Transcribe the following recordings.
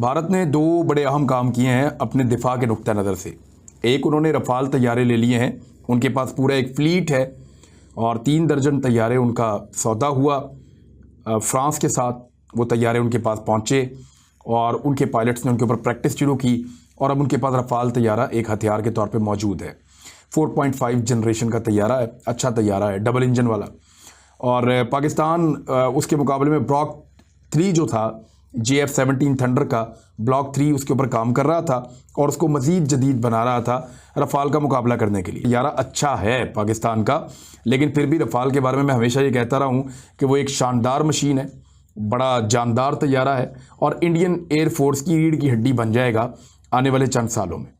भारत ने दो बड़े अहम काम किए हैं अपने दिफा के नुक्ता नज़र से। एक, उन्होंने रफ़ाल तैयारे ले लिए हैं, उनके पास पूरा एक फ़्लीट है और 3 दर्जन तैयारे उनका सौदा हुआ फ्रांस के साथ। वो तैयारे उनके पास पहुँचे और उनके पायलट्स ने उनके ऊपर प्रैक्टिस शुरू की और अब उनके पास रफ़ाल तैयारा एक हथियार के तौर पे मौजूद है। 4.5 जनरेशन का तैयारा है, अच्छा तैयारा है, डबल इंजन वाला। और पाकिस्तान उसके मुकाबले में ब्लॉक 3 जो था JF-17 थंडर का, ब्लॉक 3 उसके ऊपर काम कर रहा था और उसको मज़ीद जदीद बना रहा था रफ़ाल का मुकाबला करने के लिए। तैयारा अच्छा है पाकिस्तान का, लेकिन फिर भी रफ़ाल के बारे में मैं हमेशा ये कहता रहा हूँ कि वो एक शानदार मशीन है, बड़ा जानदार तैयारा है और इंडियन एयरफोर्स की रीढ़ की हड्डी बन जाएगा आने वाले चंद सालों में।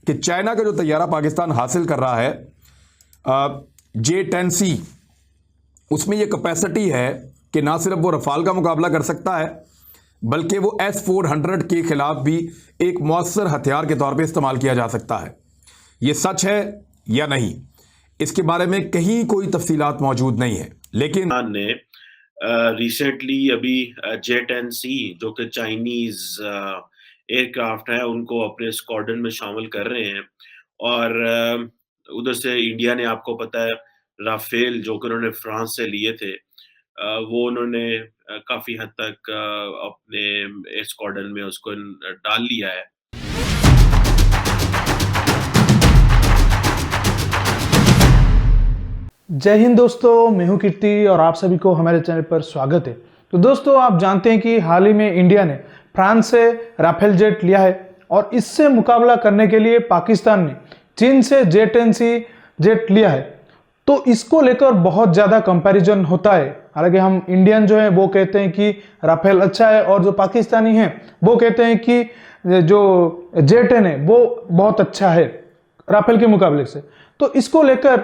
कि चाइना का जो तैयारा पाकिस्तान हासिल कर रहा है J-10C, उसमें ये कैपेसिटी है कि ना सिर्फ वो रफ़ाल का मुकाबला कर सकता है बल्कि वो S-400 के ख़िलाफ़ भी एक मौसर हथियार के तौर पे इस्तेमाल किया जा सकता है। ये सच है या नहीं, इसके बारे में कहीं कोई तफसीलात मौजूद नहीं है, लेकिन ने रिसेंटली अभी J-10C जो कि चाइनीज़ एयरक्राफ्ट है उनको अपने स्क्वाड्रन में शामिल कर रहे हैं। और उधर से इंडिया ने, आपको पता है, राफेल जो कि उन्होंने फ्रांस से लिए थे, वो उन्होंने काफ़ी हद तक अपने स्क्वाड्रन में उसको डाल लिया है। जय हिंद दोस्तों, मैं हूं कीर्ति और आप सभी को हमारे चैनल पर स्वागत है। तो दोस्तों, आप जानते हैं कि हाल ही में इंडिया ने फ्रांस से राफेल जेट लिया है और इससे मुकाबला करने के लिए पाकिस्तान ने चीन से J-10C जेट लिया है। तो इसको लेकर बहुत ज़्यादा कंपैरिजन होता है। हालांकि हम इंडियन जो है वो कहते हैं कि राफेल अच्छा है और जो पाकिस्तानी हैं वो कहते हैं कि जो J-10 है वो बहुत अच्छा है राफेल के मुकाबले से। तो इसको लेकर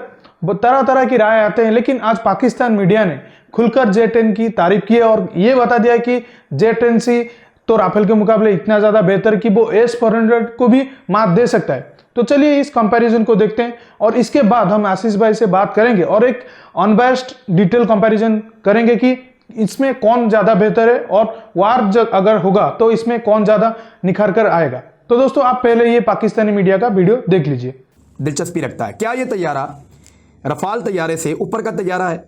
तरह तरह की राय आते हैं, लेकिन आज पाकिस्तान मीडिया ने खुलकर J-10 की तारीफ की है और ये बता दिया कि J-10C तो राफेल के मुकाबले इतना ज़्यादा बेहतर कि वो S-400 को भी मात दे सकता है। तो चलिए इस कंपैरिजन को देखते हैं और इसके बाद हम आशीष भाई से बात करेंगे और एक अनबायस्ड डिटेल कंपैरिजन करेंगे कि इसमें कौन ज़्यादा बेहतर है और वार अगर होगा तो इसमें कौन ज़्यादा निखर कर आएगा। तो दोस्तों, आप पहले ये पाकिस्तानी मीडिया का वीडियो देख लीजिए। दिलचस्पी रखता है। क्या ये तैयारा रफ़ाल तैयारे से ऊपर का तैयारा है?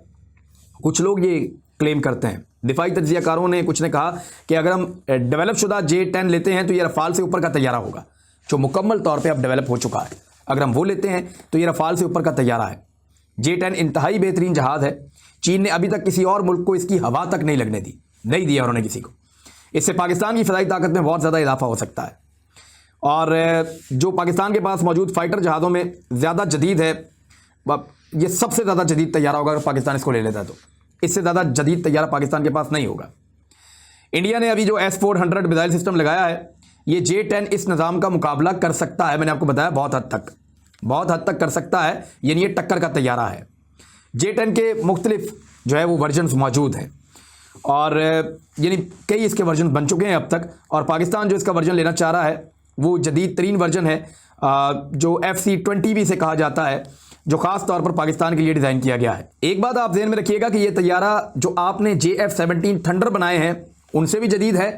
कुछ लोग ये क्लेम करते हैं। दिफाई तज्जियाकारों ने कुछ ने कहा कि अगर हम डेवलप शुदा J-10 लेते हैं तो ये रफ़ाल से ऊपर का तैयारा होगा, जो मुकम्मल तौर पे अब डेवलप हो चुका है। अगर हम वो लेते हैं तो ये रफ़ाल से ऊपर का तैयारा है। J-10 इंतहाई बेहतरीन जहाज़ है। चीन ने अभी तक किसी और मुल्क को इसकी हवा तक नहीं लगने दी, नहीं दिया उन्होंने किसी को। इससे पाकिस्तान की फ़िज़ाई ताकत में बहुत ज़्यादा इजाफा हो सकता है और जो पाकिस्तान के पास मौजूद फाइटर जहाज़ों में ज़्यादा जदीद है, ये सबसे ज़्यादा जदीद तैयारा होगा अगर पाकिस्तान इसको ले लेता है। तो इससे ज़्यादा जदीद तैयारा पाकिस्तान के पास नहीं होगा। इंडिया ने अभी जो S-400 मिसाइल सिस्टम लगाया है, ये J-10 इस निज़ाम का मुकाबला कर सकता है। मैंने आपको बताया बहुत हद तक कर सकता है, यानी ये टक्कर का तैयारा है। J-10 के मुख्तलिफ जो है वो वर्जन्स मौजूद हैं और यानी कई इसके वर्जन बन चुके हैं अब तक। और पाकिस्तान जो इसका वर्जन लेना चाह रहा है वो जदीद तरीन वर्जन है, जो FC-20 भी से कहा जाता है, जो ख़ास तौर पर पाकिस्तान के लिए डिज़ाइन किया गया है। एक बात आप ध्यान में रखिएगा कि ये तैयारा जो आपने JF-17 थंडर बनाए हैं उनसे भी जदीद है,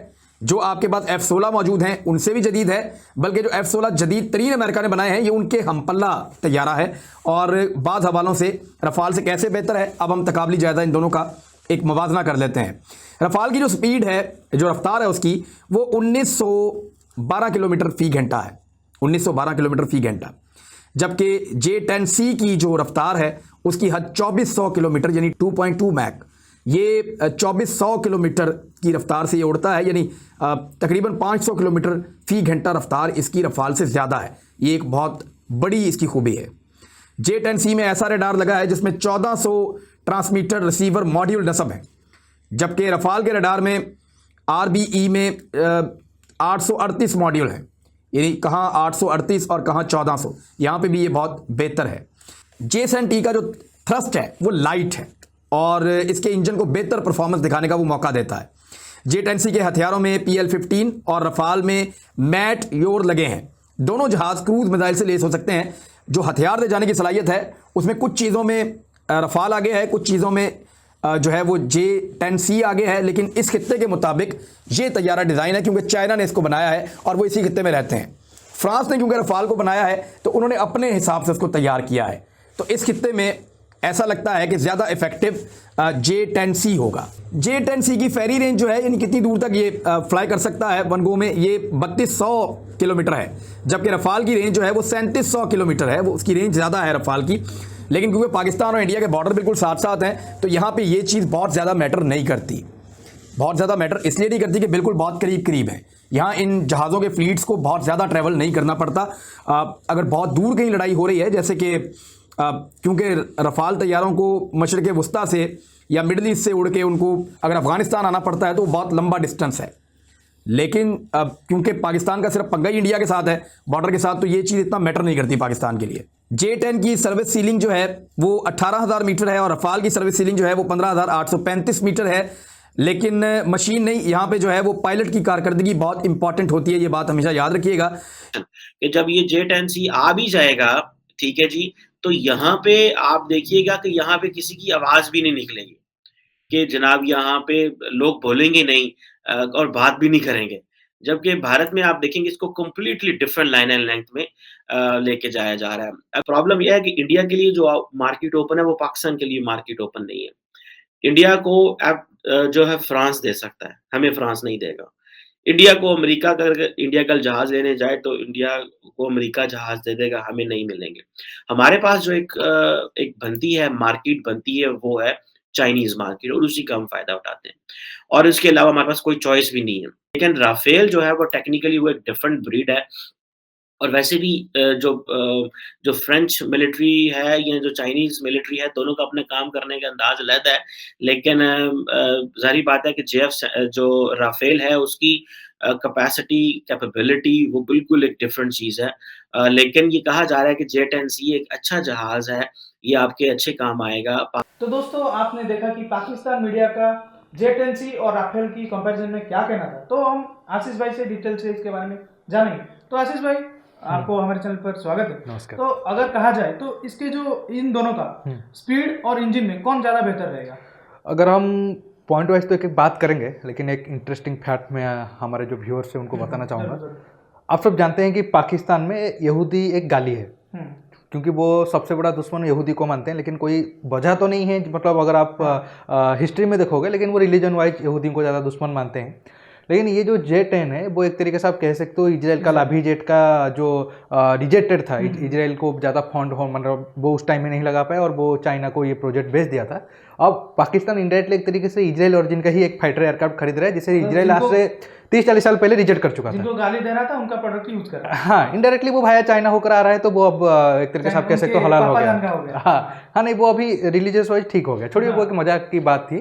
जो आपके पास F-16 मौजूद हैं उनसे भी जदीद है, बल्कि जो F-16 जदीद तरीन अमेरिका ने बनाए हैं ये उनके हमपल्ला तैयारा है। और बाद हवालों से रफ़ाल से कैसे बेहतर है, अब हम तकाबली जायज़ा इन दोनों का एक मवाजना कर लेते हैं। रफ़ाल की जो स्पीड है, जो रफ्तार है उसकी, वो 1912 किलोमीटर फ़ी घंटा है, 1912 किलोमीटर फ़ी घंटा। जबकि J-10C की जो रफ्तार है उसकी हद 2400 किलोमीटर यानी 2.2 मैक, ये 2400 किलोमीटर की रफ्तार से ये उड़ता है, यानी तकरीबन 500 किलोमीटर फ़ी घंटा रफ्तार इसकी रफ़ाल से ज़्यादा है। ये एक बहुत बड़ी इसकी खूबी है। J-10C में ऐसा रडार लगा है जिसमें 1400 ट्रांसमीटर रिसीवर मॉड्यूल नस्ब है, जबकि रफ़ाल के रडार में RBE में 838 मॉड्यूल हैं, यानी कहाँ 838 और कहाँ 1400। यहाँ पे भी ये बहुत बेहतर है। J-10T का जो थ्रस्ट है वो लाइट है और इसके इंजन को बेहतर परफॉर्मेंस दिखाने का वो मौका देता है। J-10C के हथियारों में PL-15 और रफ़ाल में मैट योर लगे हैं। दोनों जहाज़ क्रूज मिसाइल से लेस हो सकते हैं। जो हथियार ले जाने की सलाहियत है उसमें कुछ चीज़ों में रफ़ाल आगे है, कुछ चीज़ों में जो है वो J-10C आगे है, लेकिन इस खित्ते के मुताबिक ये तैयारा डिज़ाइन है क्योंकि चाइना ने इसको बनाया है और वो इसी खित्ते में रहते हैं। फ्रांस ने क्योंकि रफाल को बनाया है तो उन्होंने अपने हिसाब से इसको तैयार किया है। तो इस खित्ते में ऐसा लगता है कि ज़्यादा इफेक्टिव J-10C होगा। J-10C की फेरी रेंज जो है, यानी कितनी दूर तक ये फ्लाई कर सकता है वन गो में, ये 3200 किलोमीटर है, जबकि रफाल की रेंज जो है वो 3700 किलोमीटर है। वो उसकी रेंज ज़्यादा है रफाल की, लेकिन क्योंकि पाकिस्तान और इंडिया के बॉर्डर बिल्कुल साथ साथ हैं तो यहाँ पे ये चीज़ बहुत ज़्यादा मैटर नहीं करती। बहुत ज़्यादा मैटर इसलिए नहीं करती कि बिल्कुल बहुत करीब करीब है। यहाँ इन जहाज़ों के फ्लीट्स को बहुत ज़्यादा ट्रैवल नहीं करना पड़ता। अगर बहुत दूर कहीं लड़ाई हो रही है, जैसे कि क्योंकि रफाल तैयारों को मशरिक़ वस्ता से या मिडल ईस्ट से उड़ के उनको अगर अफ़गानिस्तान आना पड़ता है तो बहुत लंबा डिस्टेंस है, लेकिन क्योंकि पाकिस्तान का सिर्फ पंगा ही इंडिया के साथ है, बॉर्डर के साथ, तो ये चीज़ इतना मैटर नहीं करती पाकिस्तान के लिए। J-10 की सर्विस सीलिंग जो है वो 18,000 मीटर है और रफाल की सर्विस सीलिंग जो है वो 15,835 मीटर है। लेकिन मशीन नहीं, यहाँ पे जो है वो पायलट की कारकर्दगी बहुत इंपॉर्टेंट होती है, ये बात हमेशा याद रखिएगा कि जब ये J-10C आ भी जाएगा, ठीक है जी, तो यहाँ पे आप देखिएगा कि यहाँ पे किसी की आवाज़ भी नहीं निकलेगी कि जनाब यहाँ पे लोग बोलेंगे नहीं और बात भी नहीं करेंगे। जबकि भारत में आप देखेंगे इसको completely different line and length में लेके जाया जा रहा है। अब प्रॉब्लम ये है कि इंडिया के लिए जो मार्केट ओपन है वो पाकिस्तान के लिए मार्केट ओपन नहीं है। इंडिया को अब जो है फ्रांस दे सकता है, हमें फ्रांस नहीं देगा। इंडिया को अमेरिका का, अगर इंडिया कल जहाज लेने जाए तो इंडिया को अमेरिका जहाज दे देगा, हमें नहीं मिलेंगे। हमारे पास जो एक बनती है, मार्केट बनती है, वो है चाइनीज मार्केट, और उसी का हम फायदा उठाते हैं और इसके अलावा हमारे पास कोई चॉइस भी नहीं है। लेकिन राफेल जो है वो टेक्निकली वो एक डिफरेंट ब्रीड है, और वैसे भी जो फ्रेंच मिलिट्री है या जो चाइनीज मिलिट्री है, दोनों का अपने काम करने का अंदाज अलग है। लेकिन ज़ाहिर बात है कि जो राफेल है उसकी कैपेसिटी, कैपेबिलिटी वो बिल्कुल एक डिफरेंट चीज़ है। लेकिन ये कहा जा रहा है कि J-10C एक अच्छा जहाज़ है, ये आपके अच्छे काम आएगा। तो दोस्तों आपने देखा कि पाकिस्तान मीडिया का J-10C और राफेल की कंपैरिजन में क्या कहना था, तो हम आशीष भाई से डिटेल से इसके बारे में जानेंगे। तो आशीष भाई, आपको हमारे चैनल पर स्वागत है। नमस्कार। तो अगर कहा जाए तो इसके जो इन दोनों का स्पीड और इंजन में कौन ज़्यादा बेहतर रहेगा? अगर हम पॉइंट वाइज तो एक एक बात करेंगे, लेकिन एक इंटरेस्टिंग फैक्ट मैं हमारे जो व्यूअर्स हैं उनको बताना चाहूँगा। आप सब जानते हैं कि पाकिस्तान में यहूदी एक गाली है, क्योंकि वो सबसे बड़ा दुश्मन यहूदी को मानते हैं, लेकिन कोई वजह तो नहीं है, मतलब अगर आप हिस्ट्री में देखोगे, लेकिन वो रिलीजन वाइज यहूदी को ज़्यादा दुश्मन मानते हैं। लेकिन ये जो J-10 है वो एक तरीके से आप कह सकते हो इजराइल का लाभी जेट का जो रिजेक्टेड था, इजराइल को ज़्यादा फंड हो, मतलब वो उस टाइम में नहीं लगा पाया और वो चाइना को ये प्रोजेक्ट भेज दिया था। अब पाकिस्तान इंडायरेक्टली एक तरीके से इजराइल ओरिजिन का ही एक फाइटर एयरक्राफ्ट खरीद रहा है, जिसे इजराइल आज से 30-40 साल पहले रिजेक्ट कर चुका था। जिनको गाली दे रहा था उनका प्रोडक्ट यूज कर रहा है। हाँ, इनडायरेक्टली वो भाया चाइना होकर आ रहा है, तो वो अब एक तरीके से आप कह सकते हो हलाल हो गया। हाँ नहीं, वो अभी रिलीजियस वाइज ठीक हो गया, छोड़िए वो एक मजाक की बात थी।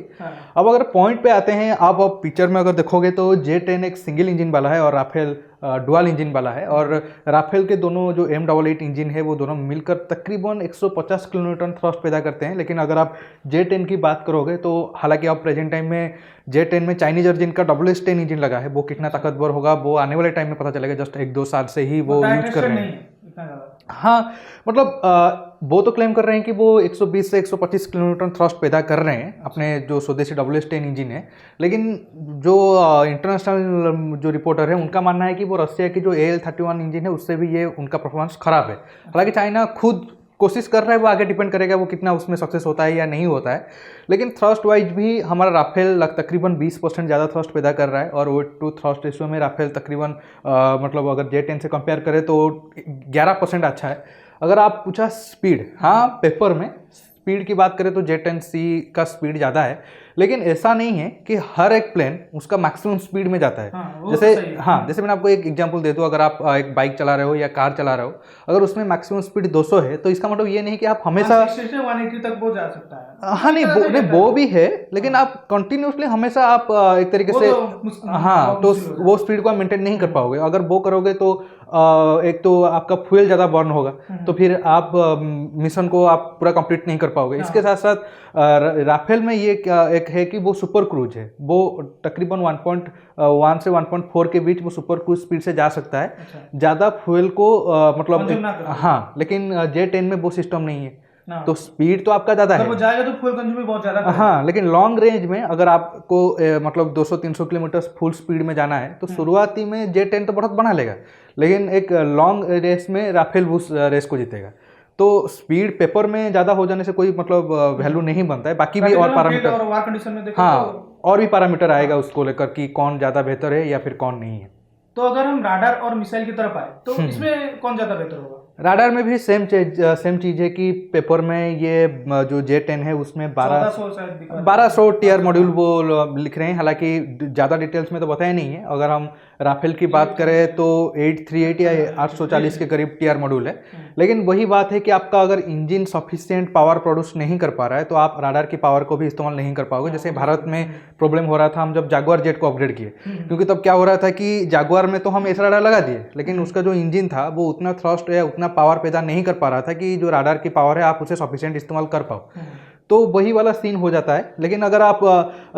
अब अगर पॉइंट पे आते हैं, आप अब पिक्चर में अगर देखोगे तो J-10 एक सिंगल इंजन वाला है और राफेल डुअल इंजन वाला है, और राफेल के दोनों जो M88 इंजन है वो दोनों मिलकर तकरीबन 150 किलोन्यूटन थ्रस्ट पैदा करते हैं। लेकिन अगर आप J-10 की बात करोगे तो हालांकि आप प्रेजेंट टाइम में J-10 में चाइनीज ओरिजिन का WS-10 इंजन लगा है, वो कितना ताकतवर होगा वो आने वाले टाइम में पता चलेगा। जस्ट 1-2 साल से ही वो यूज कर रहे हैं। हाँ, मतलब वो तो क्लेम कर रहे हैं कि वो 120 से 125 किलोमीटर थ्रस्ट पैदा कर रहे हैं अपने जो स्वदेशी WS-10 इंजन है, लेकिन जो इंटरनेशनल जो रिपोर्टर है उनका मानना है कि वो रशिया की जो AL-31 इंजन है उससे भी ये उनका परफॉर्मेंस खराब है। हालांकि चाइना खुद कोशिश कर रहा है, वो आगे डिपेंड करेगा वो कितना उसमें सक्सेस होता है या नहीं होता है। लेकिन थ्रस्ट वाइज भी हमारा राफेल तकरीबन 20% ज़्यादा थ्रस्ट पैदा कर रहा है, और वेट टू थ्रस्ट रेशियो में राफेल तकरीबन मतलब अगर J-10 से कंपेयर करें तो 11% अच्छा है। अगर आप पूछा स्पीड, हाँ पेपर में स्पीड की बात करें तो J-10C का स्पीड ज़्यादा है, लेकिन ऐसा नहीं है कि हर एक प्लेन उसका मैक्सिमम स्पीड में जाता है। जैसे मैंने आपको एक एग्जांपल दे दूं, अगर आप एक बाइक चला रहे हो या कार चला रहे हो, अगर उसमें मैक्सिमम स्पीड 200 है तो इसका मतलब ये नहीं कि आप हमेशा 180 तक वो जा सकता है। हाँ नहीं, वो भी है, लेकिन आप कंटिन्यूसली हमेशा आप एक तरीके से तो वो स्पीड को आप मेंटेन नहीं कर पाओगे। अगर वो करोगे तो एक तो आपका फ्यूल ज़्यादा बर्न होगा, तो फिर आप मिशन को आप पूरा कंप्लीट नहीं कर पाओगे। इसके साथ साथ राफेल में ये एक है कि वो सुपर क्रूज है, वो तकरीबन 1.1 से 1.4 के बीच वो सुपर क्रूज स्पीड से जा सकता है। ज़्यादा फ्यूल को मतलब हाँ, लेकिन J-10 में वो सिस्टम नहीं है। हाँ। तो स्पीड तो आपका ज़्यादा अगर है, वो जाएगा तो फ्यूल कंज्यूम भी बहुत ज़्यादा करेगा। हाँ, लेकिन लॉन्ग रेंज में अगर आपको मतलब 200-300 किलोमीटर फुल स्पीड में जाना है तो शुरुआती में J10 तो बहुत बना लेगा, लेकिन एक लॉन्ग रेस में राफेल उस रेस को जीतेगा। तो स्पीड पेपर में ज़्यादा हो जाने से कोई मतलब वैल्यू नहीं बनता है, बाकी भी और पैरामीटर, और वार कंडीशन में देखें हाँ, तो और भी पैरामीटर आएगा उसको लेकर कि कौन ज़्यादा बेहतर है या फिर कौन नहीं है। तो अगर हम राडार और मिसाइल की तरफ आए तो इसमें कौन ज़्यादा बेहतर होगा? राडार में भी सेम चीज़ है कि पेपर में ये जो J10 है उसमें 1400 शायद दिखा रहा है। 1200 टीआर मॉड्यूल वो लिख रहे हैं, हालांकि ज़्यादा डिटेल्स में तो बताया नहीं है। अगर हम राफेल की बात करें तो 838 या 840 के करीब टीआर मॉड्यूल है, लेकिन वही बात है कि आपका अगर इंजन सफिशिएंट पावर प्रोड्यूस नहीं कर पा रहा है तो आप राडार की पावर को भी इस्तेमाल नहीं कर पाओगे। जैसे भारत में प्रॉब्लम हो रहा था हम जब जागुआर जेट को अपग्रेड किए, क्योंकि तब क्या हो रहा था कि जागुआर में तो हम एस राडार लगा दिए, लेकिन उसका जो इंजन था वो उतना थ्रस्ट या उतना पावर पैदा नहीं कर पा रहा था कि जो राडार की पावर है आप उसे सफिशिएंट इस्तेमाल कर पाओ। तो वही वाला सीन हो जाता है। लेकिन अगर आप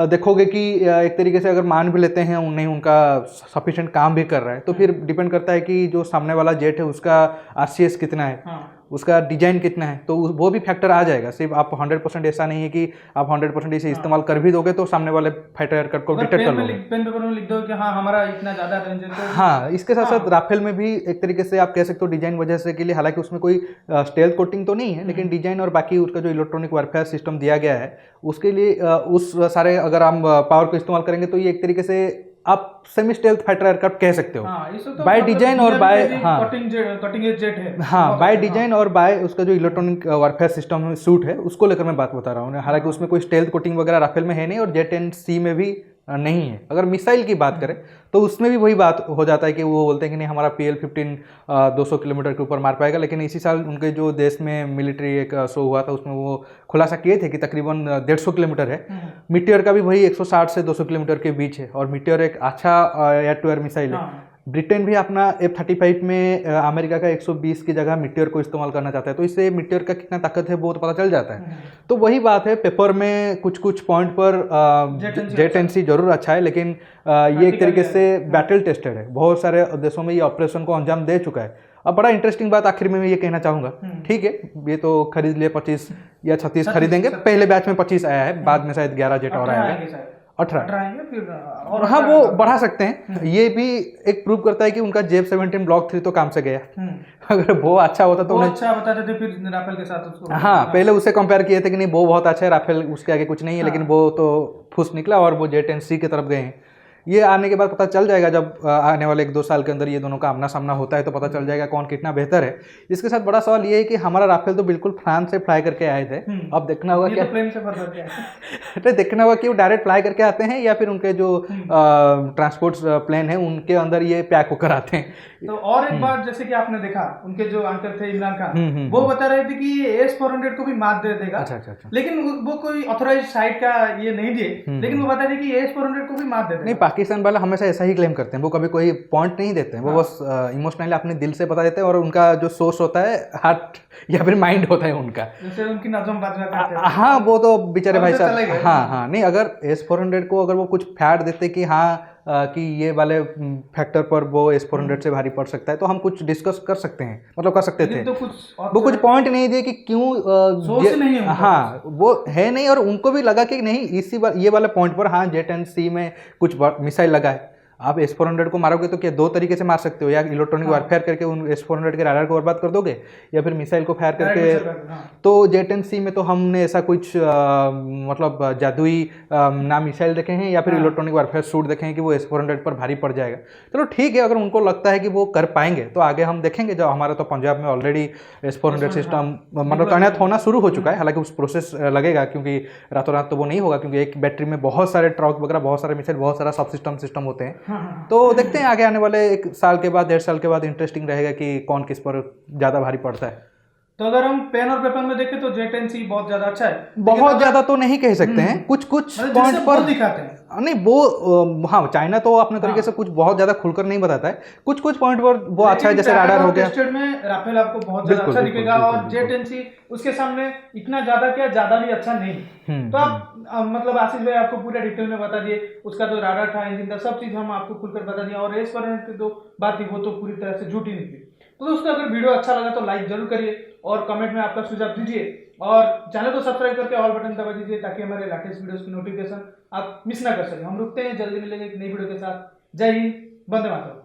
देखोगे कि एक तरीके से अगर मान भी लेते हैं नहीं उनका सफिशिएंट काम भी कर रहा है, तो फिर डिपेंड करता है कि जो सामने वाला जेट है उसका आरसीएस कितना है, उसका डिजाइन कितना है, तो वो भी फैक्टर आ जाएगा। सिर्फ आप 100% ऐसा नहीं है कि आप 100% इसे इस्तेमाल कर भी दोगे तो सामने वाले फाइटर एयरक्राफ्ट को डिटेक्ट कर लोगे। पेन पेपर में लिख दो कि हाँ हमारा इतना ज़्यादा रेंज है तो हाँ, इसके साथ साथ राफेल में भी एक तरीके से आप कह सकते हो डिजाइन वजह से के लिए, हालांकि उसमें कोई स्टेल्थ कोटिंग तो नहीं है, लेकिन डिजाइन और बाकी उसका जो इलेक्ट्रॉनिक वारफेयर सिस्टम दिया गया है उसके लिए उस सारे अगर हम पावर को इस्तेमाल करेंगे तो ये एक तरीके से आप सेमी स्टेल्थ फाइटर एयरक्राफ्ट कह सकते हो बाय डिजाइन और बाय, हाँ कटिंग एज जेट है, हाँ, बाय डिजाइन और बाय उसका जो इलेक्ट्रॉनिक वारफेयर सिस्टम सूट है उसको लेकर मैं बात बता रहा हूँ। हालांकि उसमें कोई स्टेल्थ कोटिंग वगैरह राफेल में है नहीं और J10C में भी नहीं है। अगर मिसाइल की बात करें तो उसमें भी वही बात हो जाता है कि वो बोलते हैं कि नहीं हमारा PL-15 200 किलोमीटर के ऊपर मार पाएगा, लेकिन इसी साल उनके जो देश में मिलिट्री एक शो हुआ था उसमें वो खुलासा किए थे कि तकरीबन 150 किलोमीटर है। मीटियर का भी वही 160 से 200 किलोमीटर के बीच है और मीटियर एक अच्छा एयर टू एयर मिसाइल है। ब्रिटेन भी अपना F-35 में अमेरिका का 120 की जगह मीटियर को इस्तेमाल करना चाहता है, तो इससे मीटियर का कितना ताकत है वो तो पता चल जाता है। तो वही बात है, पेपर में कुछ कुछ पॉइंट पर J10C जरूर अच्छा है, लेकिन ये एक तरीके से बैटल टेस्टेड है, बहुत सारे देशों में ये ऑपरेशन को अंजाम दे चुका है। अब बड़ा इंटरेस्टिंग बात आखिर में मैं ये कहना चाहूँगा, ठीक है ये तो खरीद लिए 25 या 36 खरीदेंगे, पहले बैच में 25 आया है, बाद में शायद 11 जेट और आएगा, 18 और हाँ वो बढ़ा सकते हैं। ये भी एक प्रूव करता है कि उनका J17 ब्लॉक 3 तो काम से गया। अगर वो अच्छा होता तो उन्हें अच्छा बताते थे फिर राफेल के साथ उसको, हाँ पहले उससे कंपेयर किए थे कि नहीं वो बहुत अच्छा है, राफेल उसके आगे कुछ नहीं है, लेकिन वो तो फुस निकला और वो J10C की तरफ गए हैं। ये आने के बाद पता चल जाएगा, जब आने वाले 1-2 साल के अंदर ये दोनों का आमना सामना होता है तो पता चल जाएगा कौन कितना बेहतर है। इसके साथ बड़ा सवाल ये है कि हमारा राफेल तो बिल्कुल फ्रांस से फ्लाई करके आए थे, अब देखना होगा क्या प्लेन से फर्क क्या तो देखना होगा कि वो डायरेक्ट फ्लाई करके आते हैं या फिर उनके जो ट्रांसपोर्ट प्लेन है उनके अंदर ये पैक होकर आते हैं। तो और एक बात जैसे कि आपने देखा उनके जो अंकल थे इमरान खान, वो बता रहे थे कि ये S-400 को भी मात दे देगा। अच्छा। लेकिन वो कोई ऑथराइज साइट का ये नहीं दिए, लेकिन वो बता रहे कि S-400 को भी मात दे देगा। नहीं, पाकिस्तान वाले हमेशा ऐसा ही क्लेम करते हैं, वो कभी कोई पॉइंट नहीं देते हैं, वो बस इमोशनली अपने दिल से बता देते हैं और उनका जो सोर्स होता है हार्ट या फिर माइंड होता है उनका, जैसे उनकी नज़म बात करते हैं। हाँ वो तो बेचारे भाई साहब, हाँ नहीं, अगर S-400 को अगर वो कुछ फैट देते कि हाँ कि ये वाले फैक्टर पर वो S-400 से भारी पड़ सकता है तो हम कुछ डिस्कस कर सकते हैं, मतलब कर सकते थे। तो वो कुछ पॉइंट नहीं दिए कि क्यों नहीं है, हाँ वो है नहीं, और उनको भी लगा कि नहीं ये वाले पॉइंट पर हाँ J10C में कुछ मिसाइल लगा है। आप S-400 को मारोगे तो क्या 2 तरीके से मार सकते हो, या इलेक्ट्रॉनिक वारफेयर करके उन S-400 के राडार को बर्बाद कर दोगे या फिर मिसाइल को फायर करके। तो J10C में तो हमने ऐसा कुछ मतलब जादुई ना मिसाइल देखे हैं या फिर इलेक्ट्रॉनिक वारफेयर सूट देखे हैं कि वो S-400 पर भारी पड़ जाएगा। चलो ठीक है, अगर उनको लगता है कि वो कर पाएंगे तो आगे हम देखेंगे। जो हमारा तो पंजाब में ऑलरेडी S-400 सिस्टम मतलब तैनात होना शुरू हो चुका है, हालांकि उस प्रोसेस लगेगा क्योंकि रातों रात तो वो नहीं होगा, क्योंकि एक बैटरी में बहुत सारे ट्रक वगैरह, बहुत सारे मिसाइल, बहुत सारा सब सिस्टम होते हैं। तो देखते हैं आगे आने वाले 1 साल के बाद 1.5 साल के बाद इंटरेस्टिंग रहेगा कि कौन किस पर ज़्यादा भारी पड़ता है। तो अगर हम पेन और पेपर में देखें तो J10C बहुत ज्यादा अच्छा है, बहुत ज्यादा तो नहीं कह सकते हैं, कुछ पॉइंट पर दिखाते हैं। नहीं वो हाँ चाइना तो अपने तरीके से कुछ बहुत ज्यादा खुलकर नहीं बताता है, कुछ पॉइंट पर वो अच्छा है, जैसे राडार हो गया। टेस्टेड में राफेल आपको बहुत ज्यादा अच्छा दिखेगा और J10C उसके सामने इतना ज्यादा भी अच्छा नहीं। तो आप मतलब आशीष भाई आपको पूरा डिटेल में बता दिए, उसका जो राडार था, इंजन था, सब चीज हम आपको खुलकर बता दिया, और S-400 की जो बात थी वो तो पूरी तरह से झूठी निकली। तो दोस्तों अगर वीडियो अच्छा लगा तो लाइक जरूर करिए और कमेंट में आपका सुझाव दीजिए, और चैनल को सब्सक्राइब करके ऑल बटन दबा दीजिए ताकि हमारे लेटेस्ट वीडियोस की नोटिफिकेशन आप मिस ना कर सकें। हम रुकते हैं, जल्दी मिलेंगे एक नई वीडियो के साथ। जय हिंद, वंदे मातरम।